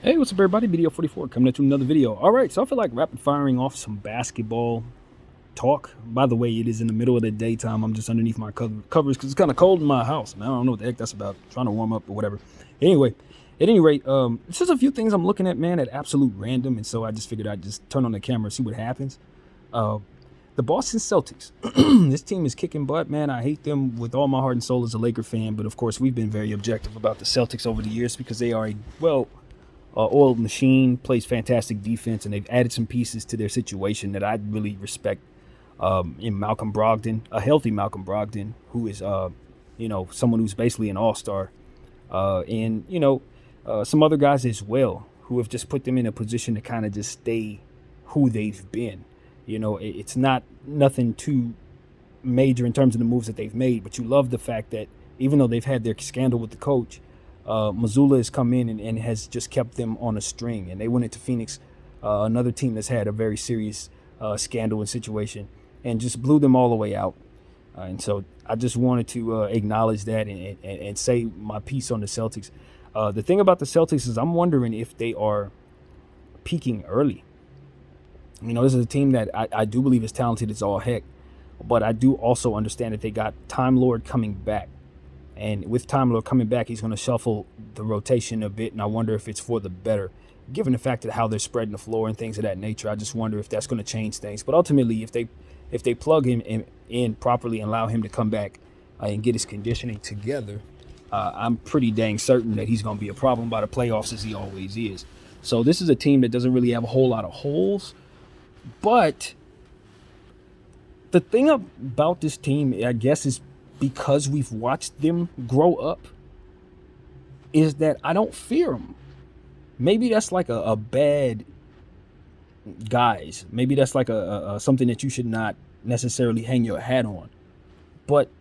Hey, what's up, everybody? BDO 44 coming at you with another video. All right, so I feel like rapid firing off some basketball talk. By the way, it is in the middle of the daytime. I'm just underneath my covers because it's kind of cold in my house, and I don't know what the heck that's about. Trying to warm up or whatever. Anyway, at any rate, it's just a few things I'm looking at, man, at absolute random, and so I just figured I'd just turn on the camera and see what happens. Uh, the Boston Celtics. This team is kicking butt, man. I hate them with all my heart and soul as a Laker fan, but of course we've been very objective about the Celtics over the years because they are oiled machine, plays fantastic defense, and they've added some pieces to their situation that I really respect. In Malcolm Brogdon, a healthy Malcolm Brogdon, who is someone who's basically an all-star, and some other guys as well who have just put them in a position to kind of just stay who they've been. It's not nothing too major in terms of the moves that they've made, but you love the fact that even though they've had their scandal with the coach, Mazzulla has come in and has just kept them on a string. And they went into Phoenix, another team that's had a very serious scandal and situation, and just blew them all the way out. And so I just wanted to acknowledge that and say my piece on the Celtics. The thing about the Celtics is I'm wondering if they are peaking early. This is a team that I do believe is talented as all heck, but I do also understand that they got Time Lord coming back. And with Time Lord coming back, he's going to shuffle the rotation a bit, and I wonder if it's for the better. Given the fact that how they're spreading the floor and things of that nature, I just wonder if that's going to change things. But ultimately, if they plug him in properly and allow him to come back and get his conditioning together, I'm pretty dang certain that he's going to be a problem by the playoffs, as he always is. So this is a team that doesn't really have a whole lot of holes. But the thing about this team, I guess, is because we've watched them grow up, is that I don't fear them. Maybe that's like a bad guise. Maybe that's like a something that you should not necessarily hang your hat on. But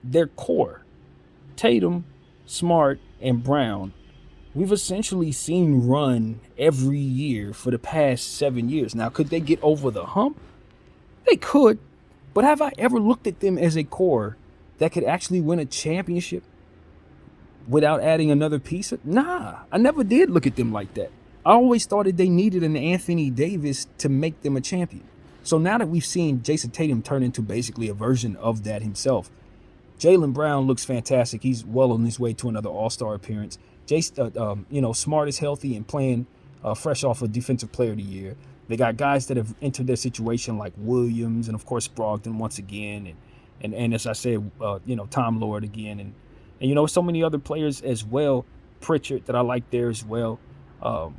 their core, Tatum, Smart, and Brown, we've essentially seen run every year for the past 7 years. Now, could they get over the hump? They could. But have I ever looked at them as a core that could actually win a championship without adding another piece? Nah, I never did look at them like that. I always thought that they needed an Anthony Davis to make them a champion. So now that we've seen Jason Tatum turn into basically a version of that himself, Jaylen Brown looks fantastic. He's well on his way to another All-Star appearance. Smart is healthy and playing fresh off of Defensive Player of the Year. They got guys that have entered their situation like Williams and, of course, Brogdon once again. And as I said, Tom Lord again. And so many other players as well. Pritchard that I like there as well. Obviously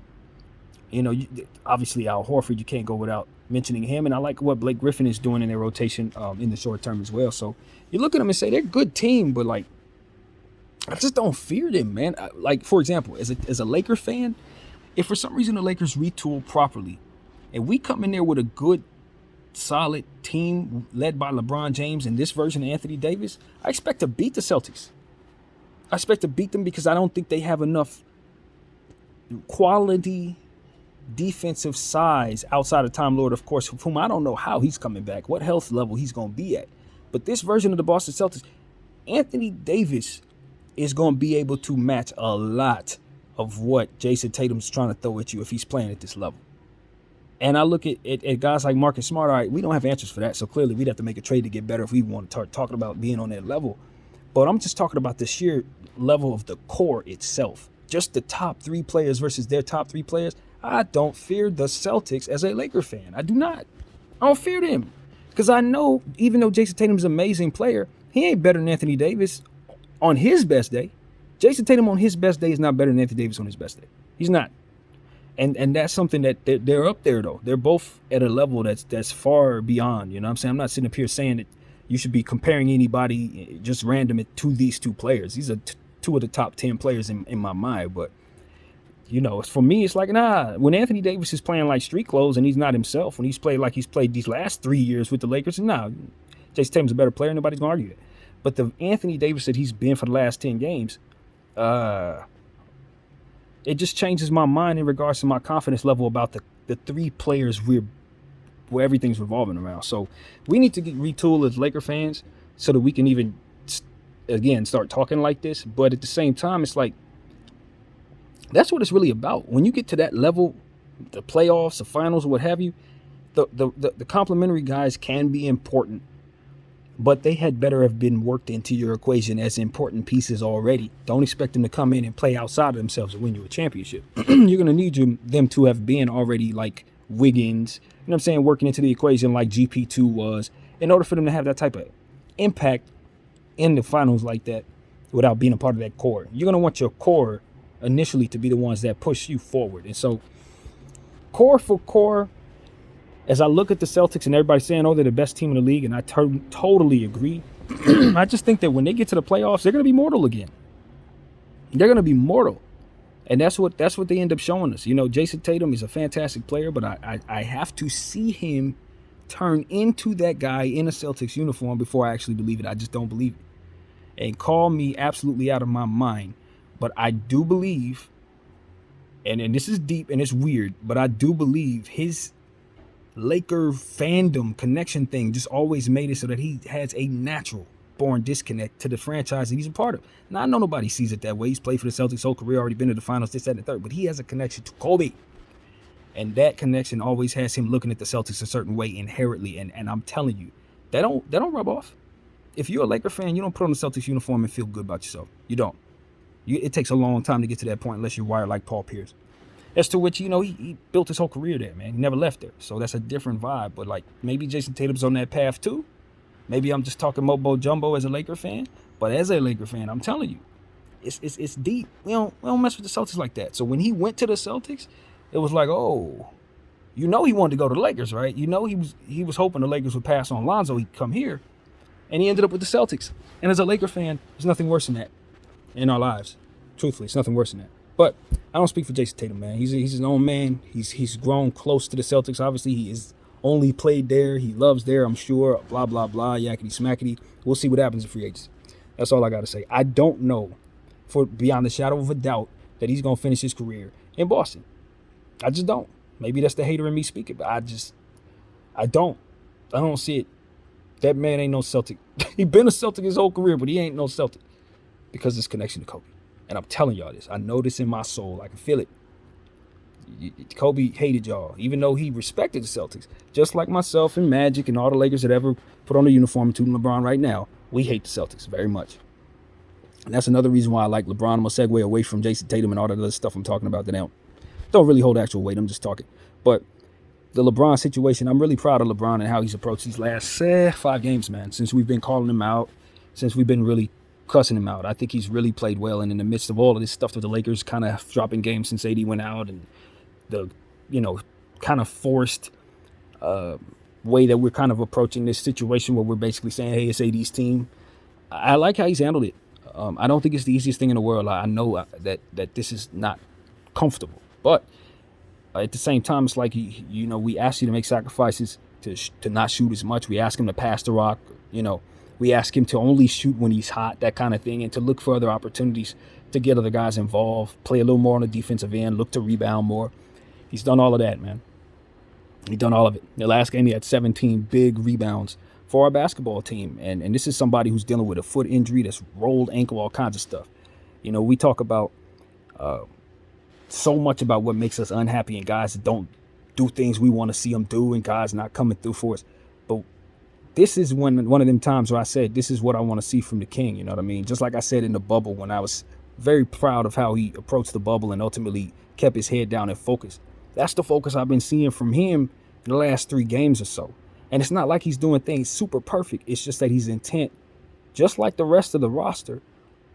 Al Horford, you can't go without mentioning him. And I like what Blake Griffin is doing in their rotation in the short term as well. So you look at them and say they're a good team, but like, I just don't fear them, man. Like, for example, as a Laker fan, if for some reason the Lakers retool properly and we come in there with a good, solid team led by LeBron James and this version of Anthony Davis, I expect to beat the Celtics. I expect to beat them because I don't think they have enough quality defensive size outside of Time Lord, of course, whom I don't know how he's coming back, what health level he's going to be at. But this version of the Boston Celtics, Anthony Davis is going to be able to match a lot of what Jason Tatum's trying to throw at you if he's playing at this level. And I look at guys like Marcus Smart. All right, we don't have answers for that, so clearly we'd have to make a trade to get better if we want to start talking about being on that level. But I'm just talking about the sheer level of the core itself. Just the top three players versus their top three players. I don't fear the Celtics as a Laker fan. I do not. I don't fear them. Because I know, even though Jason Tatum's an amazing player, he ain't better than Anthony Davis on his best day. Jason Tatum on his best day is not better than Anthony Davis on his best day. He's not. And that's something that they're up there, though. They're both at a level that's far beyond. You know what I'm saying? I'm not sitting up here saying that you should be comparing anybody just random to these two players. These are two of the top 10 players in my mind. But, for me, it's like, nah, when Anthony Davis is playing like street clothes and he's not himself, when he's played like he's played these last 3 years with the Lakers, nah, Jason Tatum's a better player. Nobody's going to argue that. But the Anthony Davis that he's been for the last 10 games, it just changes my mind in regards to my confidence level about the three players where everything's revolving around. So we need to retool as Laker fans so that we can even, again, start talking like this. But at the same time, it's like, That's what it's really about. When you get to that level, the playoffs, the finals, what have you, the complimentary guys can be important, but they had better have been worked into your equation as important pieces already. Don't expect them to come in and play outside of themselves and win you a championship. You're going to need them to have been already like Wiggins, you know what I'm saying, working into the equation like GP2 was, in order for them to have that type of impact in the finals like that without being a part of that core. You're going to want your core initially to be the ones that push you forward. And so core for core, as I look at the Celtics and everybody saying, oh, they're the best team in the league, and I totally agree. I just think that when they get to the playoffs, they're going to be mortal again. They're going to be mortal. And that's what they end up showing us. You know, Jason Tatum is a fantastic player, but I have to see him turn into that guy in a Celtics uniform before I actually believe it. I just don't believe it. And call me absolutely out of my mind, but I do believe, and this is deep and it's weird, but I do believe his Laker fandom connection thing just always made it so that he has a natural born disconnect to the franchise that he's a part of. Now, I know nobody sees it that way. He's played for the Celtics whole career, already been to the finals, this, that, and the third, but he has a connection to Kobe. And that connection always has him looking at the Celtics a certain way inherently. And I'm telling you, that don't rub off. If you're a Laker fan, you don't put on the Celtics uniform and feel good about yourself. You don't. It takes a long time to get to that point unless you're wired like Paul Pierce. As to which, you know, he built his whole career there, man. He never left there. So that's a different vibe. But, like, maybe Jason Tatum's on that path, too. Maybe I'm just talking Mobo Jumbo as a Laker fan. But as a Laker fan, I'm telling you, it's deep. We don't mess with the Celtics like that. So when he went to the Celtics, it was like, oh, you know he wanted to go to the Lakers, right? You know he was hoping the Lakers would pass on Lonzo. He'd come here. And he ended up with the Celtics. And as a Laker fan, there's nothing worse than that in our lives. Truthfully, it's nothing worse than that. But I don't speak for Jason Tatum, man. He's his own man. He's grown close to the Celtics. Obviously, he is only played there. He loves there, I'm sure. Blah, blah, blah, yakety smackety. We'll see what happens in free agency. That's all I got to say. I don't know, for beyond the shadow of a doubt, that he's going to finish his career in Boston. I just don't. Maybe that's the hater in me speaking, but I don't see it. That man ain't no Celtic. He been a Celtic his whole career, but he ain't no Celtic because of his connection to Kobe. And I'm telling y'all this. I know this in my soul. I can feel it. Kobe hated y'all, even though he respected the Celtics. Just like myself and Magic and all the Lakers that ever put on a uniform, including LeBron right now, we hate the Celtics very much. And that's another reason why I like LeBron. I'm going to segue away from Jason Tatum and all that other stuff I'm talking about that don't really hold actual weight. I'm just talking. But the LeBron situation, I'm really proud of LeBron and how he's approached these last 5 games, man, since we've been calling him out, since we've been really cussing him out. I think he's really played well. And in the midst of all of this stuff with the Lakers kind of dropping games since AD went out and the, kind of forced way that we're kind of approaching this situation where we're basically saying, hey, it's AD's team. I like how he's handled it. I don't think it's the easiest thing in the world. I know that this is not comfortable. But at the same time, it's like, we ask you to make sacrifices to not shoot as much. We ask him to pass the rock, We ask him to only shoot when he's hot, that kind of thing, and to look for other opportunities to get other guys involved, play a little more on the defensive end, look to rebound more. He's done all of that, man. He's done all of it. The last game, he had 17 big rebounds for our basketball team. And this is somebody who's dealing with a foot injury, that's rolled ankle, all kinds of stuff. We talk about so much about what makes us unhappy and guys that don't do things we want to see them do and guys not coming through for us. But this is one of them times where I said, this is what I want to see from the King. You know what I mean? Just like I said in the bubble, when I was very proud of how he approached the bubble and ultimately kept his head down and focused. That's the focus I've been seeing from him in the last 3 games or so. And it's not like he's doing things super perfect. It's just that he's intent, just like the rest of the roster,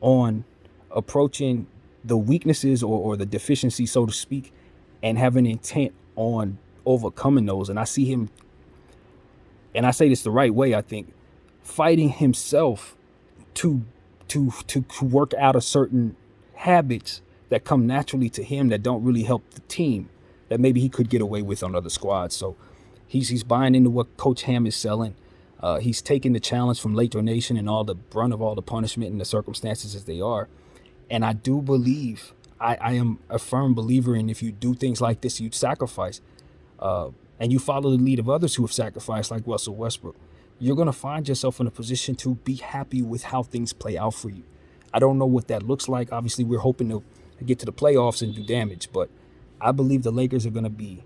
on approaching the weaknesses or the deficiency, so to speak, and having intent on overcoming those. And I see him, and I say this the right way, I think, fighting himself to work out a certain habits that come naturally to him that don't really help the team, that maybe he could get away with on other squads. So he's buying into what Coach Ham is selling. He's taking the challenge from Laker Nation and all the brunt of all the punishment and the circumstances as they are. And I do believe, I am a firm believer in, if you do things like this, you sacrifice, and you follow the lead of others who have sacrificed, like Russell Westbrook, you're going to find yourself in a position to be happy with how things play out for you. I don't know what that looks like. Obviously, we're hoping to get to the playoffs and do damage. But I believe the Lakers are going to be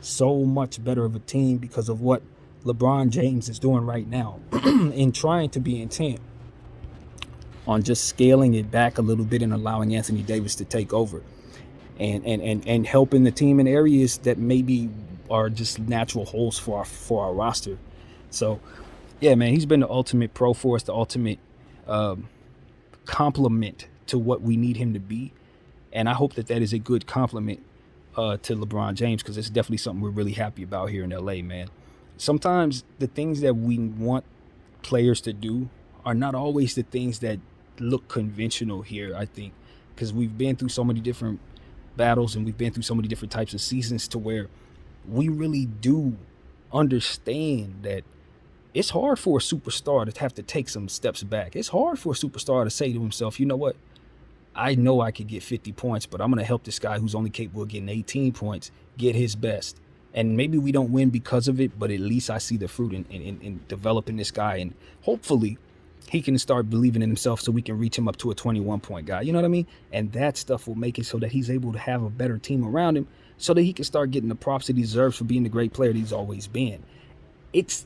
so much better of a team because of what LeBron James is doing right now in trying to be intent on just scaling it back a little bit and allowing Anthony Davis to take over and helping the team in areas that maybe are just natural holes for our roster. So, yeah, man, he's been the ultimate pro for us, the ultimate compliment to what we need him to be. And I hope that that is a good compliment to LeBron James, because it's definitely something we're really happy about here in LA, man. Sometimes the things that we want players to do are not always the things that look conventional here, I think, because we've been through so many different battles and we've been through so many different types of seasons to where we really do understand that it's hard for a superstar to have to take some steps back. It's hard for a superstar to say to himself, you know what? I know I could get 50 points, but I'm going to help this guy who's only capable of getting 18 points get his best. And maybe we don't win because of it, but at least I see the fruit in developing this guy. And hopefully he can start believing in himself so we can reach him up to a 21-point guy. You know what I mean? And that stuff will make it so that he's able to have a better team around him so that he can start getting the props that he deserves for being the great player that he's always been. It's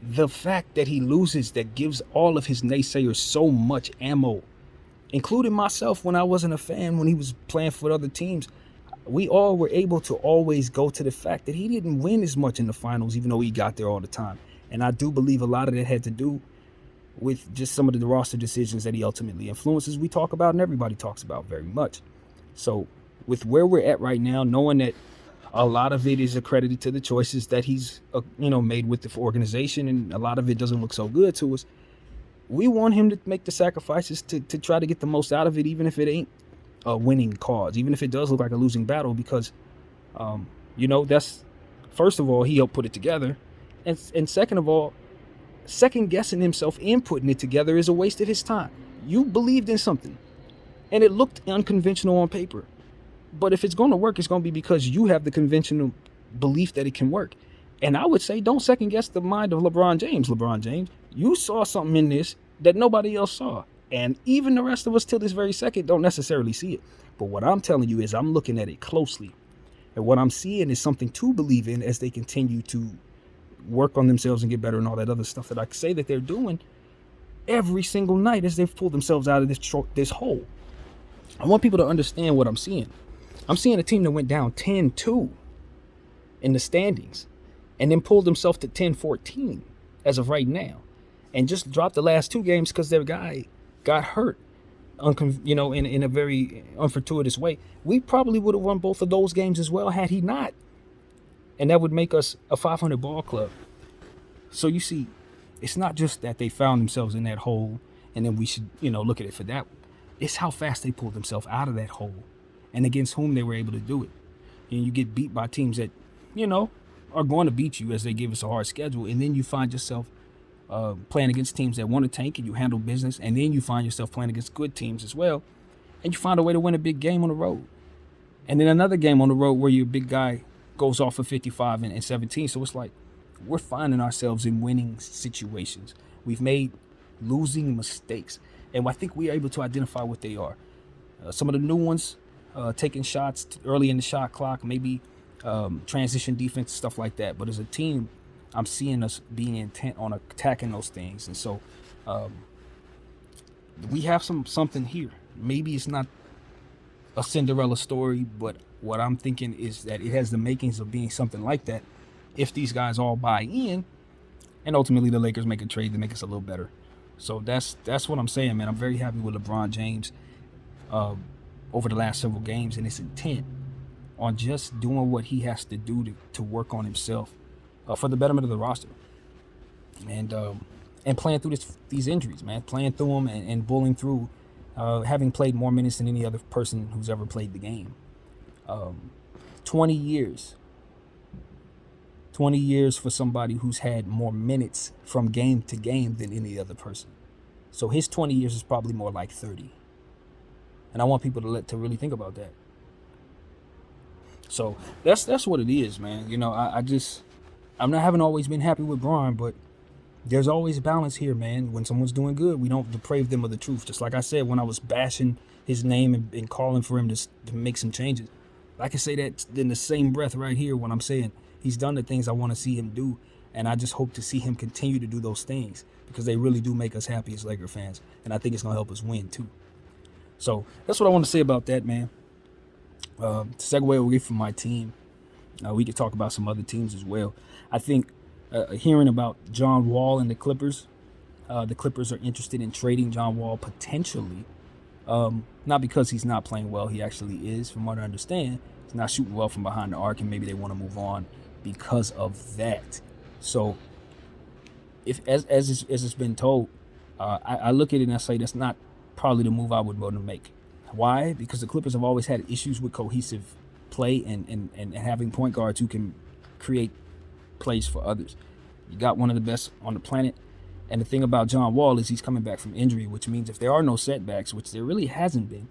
the fact that he loses that gives all of his naysayers so much ammo, including myself when I wasn't a fan, when he was playing for other teams. We all were able to always go to the fact that he didn't win as much in the finals, even though he got there all the time. And I do believe a lot of that had to do with just some of the roster decisions that he ultimately influences. We talk about and everybody talks about very much. So with where we're at right now, knowing that a lot of it is accredited to the choices that he's made with the organization, and a lot of it doesn't look so good to us, we want him to make the sacrifices to try to get the most out of it, even if it ain't a winning cause, even if it does look like a losing battle, because that's, first of all, he helped put it together, and second of all, second guessing himself in putting it together is a waste of his time. You believed in something and it looked unconventional on paper, but if it's going to work, it's going to be because you have the conventional belief that it can work. And I would say don't second guess the mind of LeBron James. You saw something in this that nobody else saw, and even the rest of us till this very second don't necessarily see it. But what I'm telling you is I'm looking at it closely, and what I'm seeing is something to believe in as they continue to work on themselves and get better and all that other stuff that I say that they're doing every single night as they've pulled themselves out of this hole. I want people to understand what I'm seeing. I'm seeing a team that went down 10-2 in the standings and then pulled themselves to 10-14 as of right now, and just dropped the last two games because their guy got hurt, in a very unfortuitous way. We probably would have won both of those games as well had he not. And that would make us a 500 ball club. So you see, it's not just that they found themselves in that hole and then we should, look at it for that. It's how fast they pulled themselves out of that hole and against whom they were able to do it. And you get beat by teams that, are going to beat you as they give us a hard schedule. And then you find yourself playing against teams that want to tank and you handle business. And then you find yourself playing against good teams as well. And you find a way to win a big game on the road. And then another game on the road where your big guy goes off for 55 and 17. So it's like we're finding ourselves in winning situations. We've made losing mistakes, and I think we are able to identify what they are. Some of the new ones, taking shots early in the shot clock, maybe transition defense, stuff like that. But as a team, I'm seeing us being intent on attacking those things. And so we have something here. Maybe it's not a Cinderella story, but what I'm thinking is that it has the makings of being something like that if these guys all buy in, and ultimately the Lakers make a trade to make us a little better. So that's what I'm saying, man. I'm very happy with LeBron James over the last several games and his intent on just doing what he has to do to work on himself for the betterment of the roster, and playing through these injuries, man, playing through them and bullying through, having played more minutes than any other person who's ever played the game. 20 years for somebody who's had more minutes from game to game than any other person. So his 20 years is probably more like 30. And I want people to really think about that. So that's what it is, man. I haven't always been happy with Bron, but There's always balance here, man. When someone's doing good, we don't deprave them of the truth. Just like I said, when I was bashing his name and calling for him to make some changes, I can say that in the same breath right here when I'm saying he's done the things I want to see him do. And I just hope to see him continue to do those things because they really do make us happy as Laker fans. And I think it's going to help us win, too. So that's what I want to say about that, man. To segue away from my team, we could talk about some other teams as well. I think hearing about John Wall and the Clippers are interested in trading John Wall potentially. Not because he's not playing well, he actually is, from what I understand. He's not shooting well from behind the arc, and maybe they want to move on because of that. So, if as it's been told, I look at it and I say that's not probably the move I would want to make. Why? Because the Clippers have always had issues with cohesive play and having point guards who can create plays for others. You got one of the best on the planet. And the thing about John Wall is he's coming back from injury, which means if there are no setbacks, which there really hasn't been,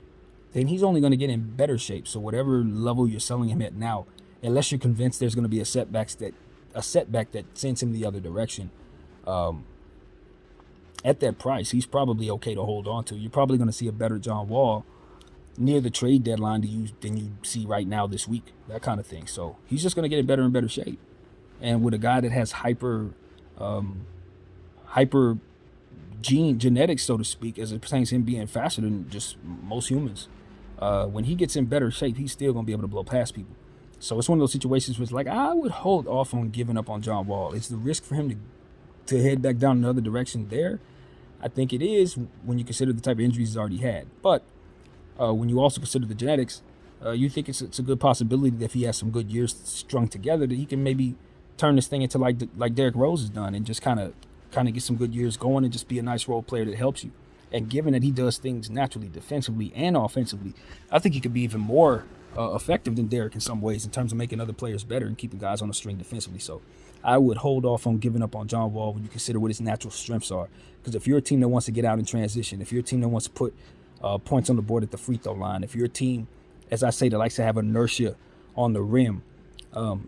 then he's only going to get in better shape. So whatever level you're selling him at now, unless you're convinced there's going to be a setback that sends him the other direction, at that price, he's probably okay to hold on to. You're probably going to see a better John Wall near the trade deadline than you see right now this week, that kind of thing. So he's just going to get in better and better shape. And with a guy that has hyper genetics, so to speak, as it pertains to him being faster than just most humans, when he gets in better shape, he's still going to be able to blow past people. So it's one of those situations where it's like, I would hold off on giving up on John Wall. It's the risk for him to head back down another direction there. I think it is when you consider the type of injuries he's already had. But when you also consider the genetics, you think it's a good possibility that if he has some good years strung together, that he can maybe turn this thing into like Derrick Rose has done and just kind of get some good years going and just be a nice role player that helps you. And given that he does things naturally defensively and offensively, I think he could be even more effective than Derrick in some ways in terms of making other players better and keeping guys on the string defensively. So I would hold off on giving up on John Wall when you consider what his natural strengths are. Because if you're a team that wants to get out in transition, if you're a team that wants to put points on the board at the free throw line, if you're a team, as I say, that likes to have inertia on the rim,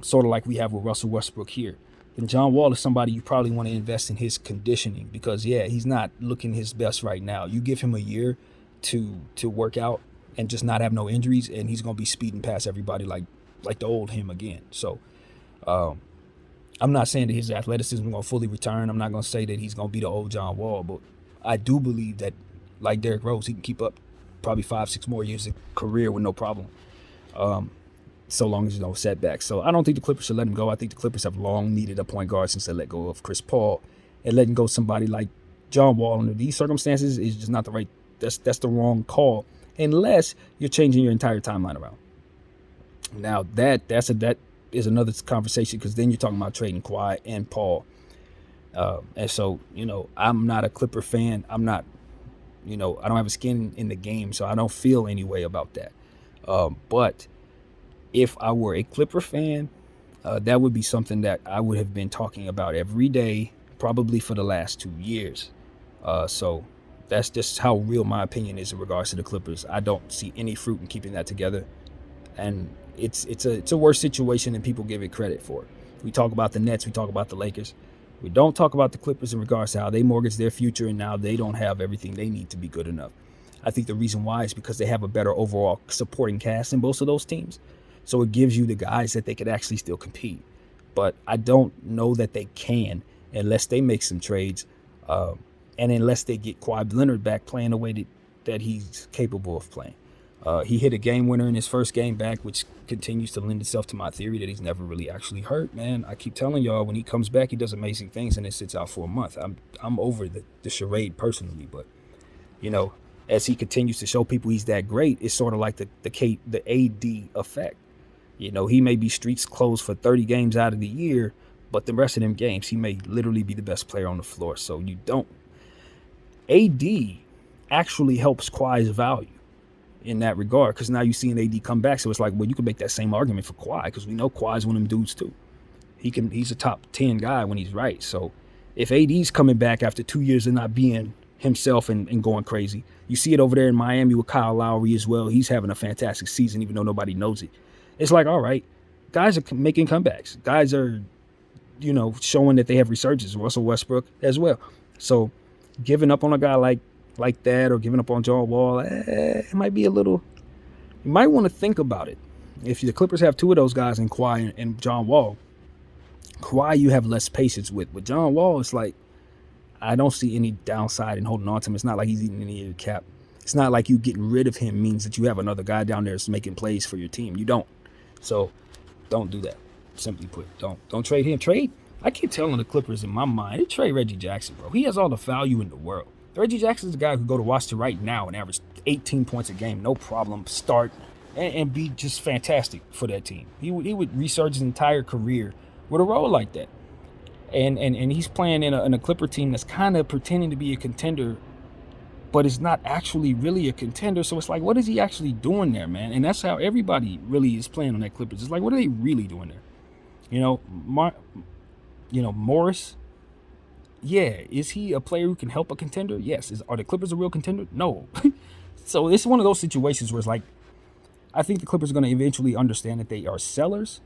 sort of like we have with Russell Westbrook here, then John Wall is somebody you probably want to invest in his conditioning because, yeah, he's not looking his best right now. You give him a year to work out and just not have no injuries, and he's going to be speeding past everybody like the old him again. So I'm not saying that his athleticism is going to fully return. I'm not going to say that he's going to be the old John Wall, but I do believe that, like Derrick Rose, he can keep up probably 5-6 more years of career with no problem. So long as there's no setbacks. So I don't think the Clippers should let him go. I think the Clippers have long needed a point guard since they let go of Chris Paul, and letting go somebody like John Wall under these circumstances is just not the right. That's the wrong call unless you're changing your entire timeline around. Now that is another conversation because then you're talking about trading Kawhi and Paul, and so I'm not a Clipper fan. I'm not, I don't have a skin in the game, so I don't feel any way about that. But if I were a Clipper fan, that would be something that I would have been talking about every day, probably for the last 2 years. So that's just how real my opinion is in regards to the Clippers. I don't see any fruit in keeping that together, and it's a worse situation than people give it credit for. We talk about the Nets, we talk about the Lakers. We don't talk about the Clippers in regards to how they mortgage their future and now they don't have everything they need to be good enough. I think the reason why is because they have a better overall supporting cast in both of those teams. So it gives you the guys that they could actually still compete. But I don't know that they can unless they make some trades and unless they get Kawhi Leonard back playing the way that he's capable of playing. He hit a game winner in his first game back, which continues to lend itself to my theory that he's never really actually hurt, man. I keep telling y'all, when he comes back, he does amazing things and then sits out for a month. I'm over the charade personally, but, as he continues to show people he's that great, it's sort of like the AD effect. He may be streets closed for 30 games out of the year, but the rest of them games, he may literally be the best player on the floor. So AD actually helps Kawhi's value in that regard, because now you see an AD come back. So it's like, well, you can make that same argument for Kawhi, because we know Kawhi's one of them dudes too. He's a top 10 guy when he's right. So if AD's coming back after 2 years of not being himself and going crazy, you see it over there in Miami with Kyle Lowry as well. He's having a fantastic season, even though nobody knows it. It's like, all right, guys are making comebacks. Guys are showing that they have resurgence. Russell Westbrook as well. So giving up on a guy like that, or giving up on John Wall, it might be a little. You might want to think about it. If the Clippers have two of those guys in Kawhi and John Wall, Kawhi you have less patience with. But John Wall, it's like, I don't see any downside in holding on to him. It's not like he's eating any of your cap. It's not like you getting rid of him means that you have another guy down there that's making plays for your team. You don't. So don't do that. Simply put, don't trade him. I keep telling the Clippers in my mind, they trade Reggie Jackson, bro. He has all the value in the world. Reggie Jackson's the guy who could go to Washington right now and average 18 points a game, no problem, start, and be just fantastic for that team. He would resurge his entire career with a role like that. And he's playing in a Clipper team that's kind of pretending to be a contender, but it's not actually really a contender. So it's like, what is he actually doing there, man? And that's how everybody really is playing on that Clippers. It's like, what are they really doing there? Morris. Yeah, is he a player who can help a contender? Yes. Are the Clippers a real contender? No. So it's one of those situations where it's like, I think the Clippers are going to eventually understand that they are sellers,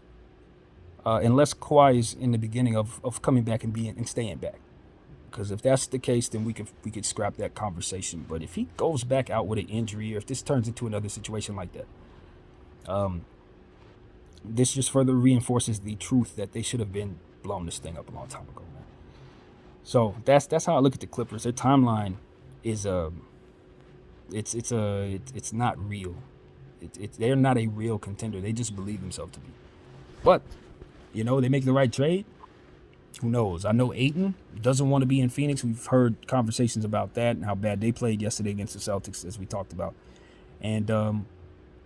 unless Kawhi is in the beginning of coming back and staying back. Because if that's the case, then we could scrap that conversation. But if he goes back out with an injury, or if this turns into another situation like that, this just further reinforces the truth that they should have been blowing this thing up a long time ago, man. So that's how I look at the Clippers. Their timeline is it's not real. They're not a real contender. They just believe themselves to be. But they make the right trade. Who knows? I know Ayton doesn't want to be in Phoenix. We've heard conversations about that and how bad they played yesterday against the Celtics, as we talked about. And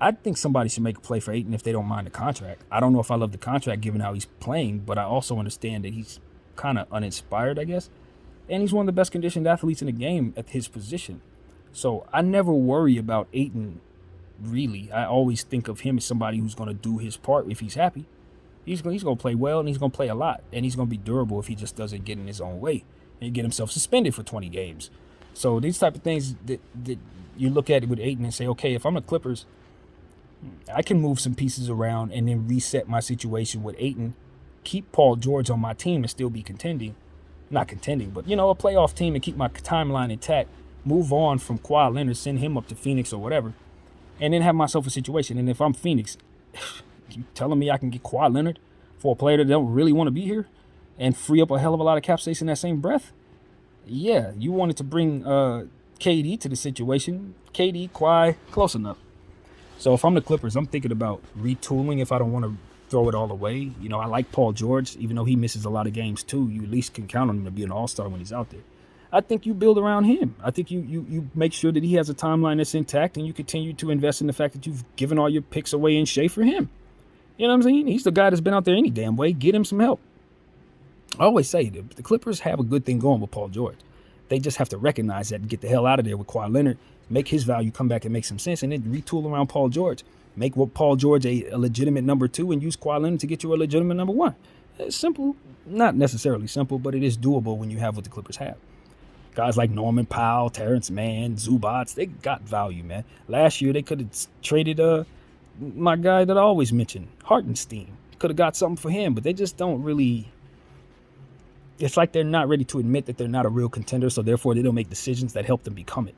I think somebody should make a play for Ayton if they don't mind the contract. I don't know if I love the contract given how he's playing, but I also understand that he's kind of uninspired, I guess. And he's one of the best conditioned athletes in the game at his position. So I never worry about Ayton, really. I always think of him as somebody who's going to do his part if he's happy. He's going to play well, and he's going to play a lot. And he's going to be durable if he just doesn't get in his own way and get himself suspended for 20 games. So these type of things that you look at it with Ayton and say, okay, if I'm the Clippers, I can move some pieces around and then reset my situation with Ayton, keep Paul George on my team and still be contending. Not contending, but, a playoff team, and keep my timeline intact, move on from Kawhi Leonard, send him up to Phoenix or whatever, and then have myself a situation. And if I'm Phoenix, you telling me I can get Kawhi Leonard for a player that don't really want to be here and free up a hell of a lot of cap space in that same breath? Yeah, you wanted to bring KD to the situation. KD, Kawhi, close enough. So if I'm the Clippers, I'm thinking about retooling if I don't want to throw it all away. I like Paul George, even though he misses a lot of games too. You at least can count on him to be an all-star when he's out there. I think you build around him. I think you make sure that he has a timeline that's intact, and you continue to invest in the fact that you've given all your picks away in Shea for him. You know what I'm saying? He's the guy that's been out there any damn way. Get him some help. I always say the Clippers have a good thing going with Paul George. They just have to recognize that and get the hell out of there with Kawhi Leonard, make his value come back and make some sense, and then retool around Paul George. Make Paul George a legitimate number 2 and use Kawhi Leonard to get you a legitimate number 1. It's simple. Not necessarily simple, but it is doable when you have what the Clippers have. Guys like Norman Powell, Terrence Mann, Zubats, they got value, man. Last year, they could have traded my guy that I always mention, Hartenstein. Could have got something for him, but they just don't really. It's like they're not ready to admit that they're not a real contender, so therefore they don't make decisions that help them become it.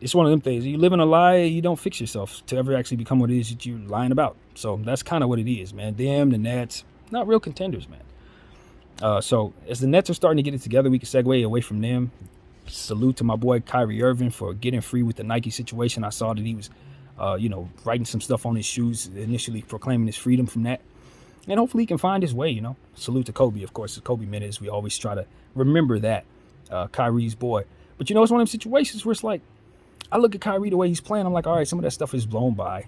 It's one of them things. You live in a lie, you don't fix yourself to ever actually become what it is that you're lying about. So that's kind of what it is, man. Them, the Nets, not real contenders, man. So as the Nets are starting to get it together, we can segue away from them. Salute to my boy Kyrie Irving for getting free with the Nike situation. I saw that he was, writing some stuff on his shoes, initially proclaiming his freedom from that. And hopefully he can find his way, Salute to Kobe, of course. The Kobe minutes, we always try to remember that. Kyrie's boy. But, it's one of them situations where it's like, I look at Kyrie the way he's playing. I'm like, all right, some of that stuff is blown by.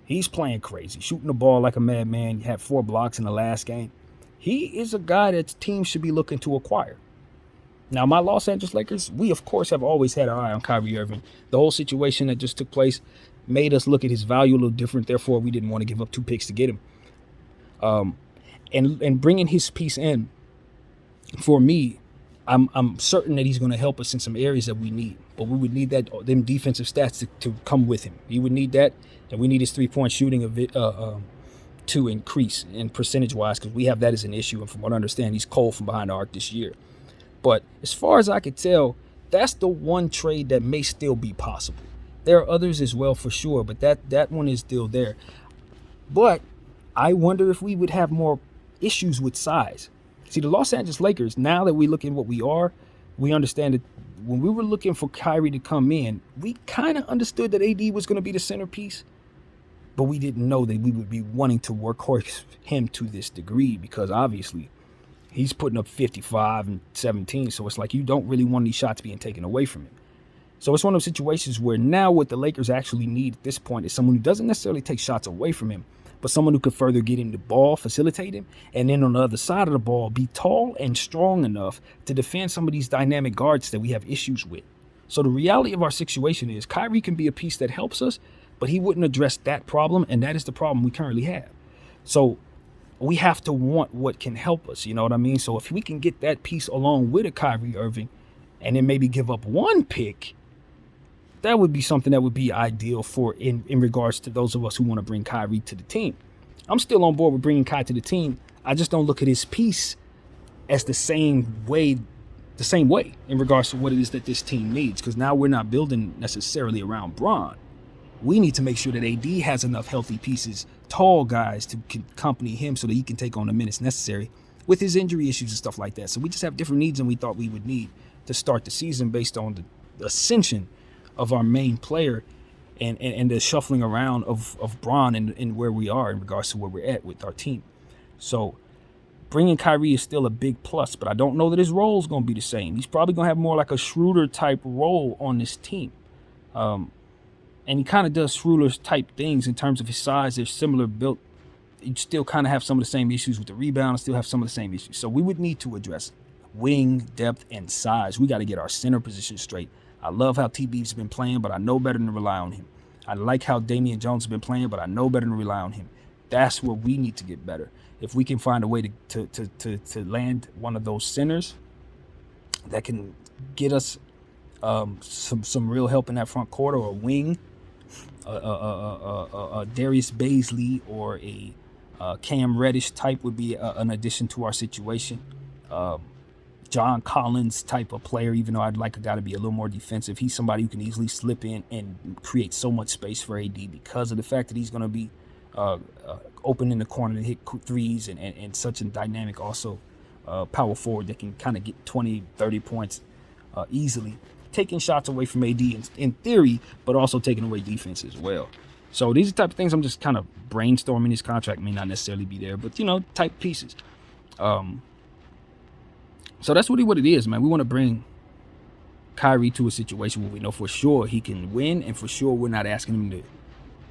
He's playing crazy, shooting the ball like a madman. He had 4 blocks in the last game. He is a guy that teams should be looking to acquire. Now, my Los Angeles Lakers, we, of course, have always had our eye on Kyrie Irving. The whole situation that just took place made us look at his value a little different. Therefore, we didn't want to give up 2 picks to get him. And bringing his piece in, for me, I'm certain that he's going to help us in some areas that we need. But we would need them defensive stats to come with him. He would need that, and we need his 3-point shooting to increase in percentage-wise, because we have that as an issue. And from what I understand, he's cold from behind the arc this year. But as far as I could tell, that's the one trade that may still be possible. There are others as well for sure, but that one is still there. But I wonder if we would have more issues with size. See, the Los Angeles Lakers, now that we look at what we are, we understand that when we were looking for Kyrie to come in, we kind of understood that AD was going to be the centerpiece, but we didn't know that we would be wanting to workhorse him to this degree, because obviously he's putting up 55 and 17, so it's like you don't really want these shots being taken away from him. So it's one of those situations where now what the Lakers actually need at this point is someone who doesn't necessarily take shots away from him, but someone who could further get him the ball, facilitate him, and then on the other side of the ball, be tall and strong enough to defend some of these dynamic guards that we have issues with. So the reality of our situation is Kyrie can be a piece that helps us, but he wouldn't address that problem, and that is the problem we currently have. So we have to want what can help us, you know what I mean? So if we can get that piece along with a Kyrie Irving and then maybe give up one pick, that would be something that would be ideal for in regards to those of us who want to bring Kyrie to the team. I'm still on board with bringing Kyrie to the team. I just don't look at his piece as the same way in regards to what it is that this team needs, because now we're not building necessarily around Bron. We need to make sure that AD has enough healthy pieces, tall guys to accompany him so that he can take on the minutes necessary with his injury issues and stuff like that. So we just have different needs than we thought we would need to start the season based on the ascension of our main player and the shuffling around of Bron and where we are in regards to where we're at with our team. So bringing Kyrie is still a big plus, but I don't know that his role is going to be the same. He's probably going to have more like a Schroeder type role on this team. And he kind of does Schroeder's type things in terms of his size. They're similar built. You still kind of have some of the same issues with the rebound and still have some of the same issues. So we would need to address wing, depth, and size. We got to get our center position straight. I love how TB's been playing, but I know better than to rely on him. I like how Damian Jones has been playing, but I know better than to rely on him. That's where we need to get better. If we can find a way to land one of those centers that can get us some real help in that front court, or a wing, a Darius Bazley or a Cam Reddish type would be an addition to our situation. John Collins type of player, even though I'd like a guy to be a little more defensive. He's somebody who can easily slip in and create so much space for AD because of the fact that he's going to be open in the corner to hit threes and such a dynamic also power forward that can kind of get 20, 30 points easily, taking shots away from AD in theory, but also taking away defense as well. So these are the type of things I'm just kind of brainstorming. His contract may not necessarily be there, but, type pieces. So that's really what it is, man. We want to bring Kyrie to a situation where we know for sure he can win, and for sure we're not asking him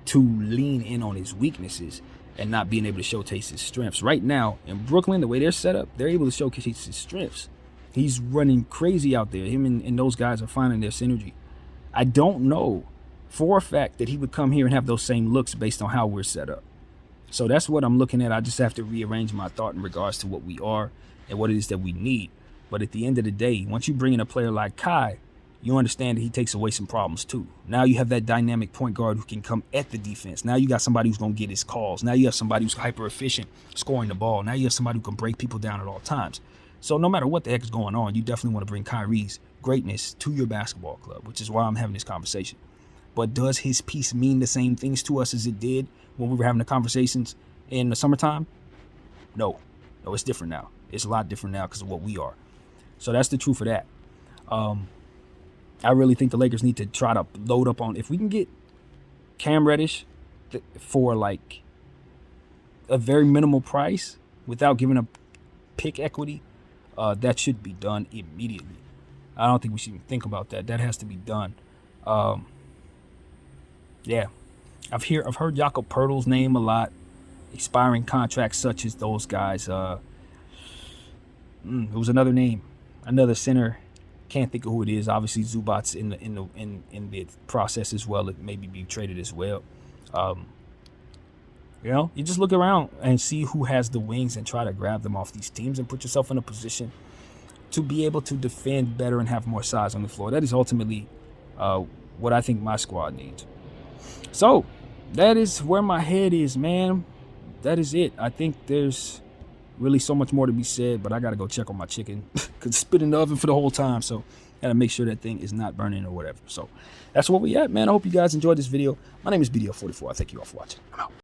to lean in on his weaknesses and not being able to showcase his strengths. Right now in Brooklyn, the way they're set up, they're able to showcase his strengths. He's running crazy out there. Him and those guys are finding their synergy. I don't know for a fact that he would come here and have those same looks based on how we're set up. So that's what I'm looking at. I just have to rearrange my thought in regards to what we are and what it is that we need. But at the end of the day, once you bring in a player like Kai, you understand that he takes away some problems too. Now you have that dynamic point guard who can come at the defense. Now you got somebody who's going to get his calls. Now you have somebody who's hyper efficient scoring the ball. Now you have somebody who can break people down at all times. So no matter what the heck is going on, you definitely want to bring Kyrie's greatness to your basketball club, which is why I'm having this conversation. But does his piece mean the same things to us as it did when we were having the conversations in the summertime? No, it's different now. It's a lot different now because of what we are. So that's the truth of that. I really think the Lakers need to try to load up on, if we can get Cam Reddish for like a very minimal price without giving up pick equity, that should be done immediately. I don't think we should even think about that. That has to be done. Yeah, I've heard Jakob Poeltl's name a lot. Expiring contracts such as those guys. It was another name. Another center, can't think of who it is. Obviously, Zubac's in the process as well. It maybe be traded as well. You just look around and see who has the wings and try to grab them off these teams and put yourself in a position to be able to defend better and have more size on the floor. That is ultimately what I think my squad needs. So that is where my head is, man. that is it. I think there's really so much more to be said, but I gotta go check on my chicken because it's been in the oven for the whole time. So gotta make sure that thing is not burning or whatever. So that's where we at, man. I hope you guys enjoyed this video. My name is BDL44. I thank you all for watching. I'm out.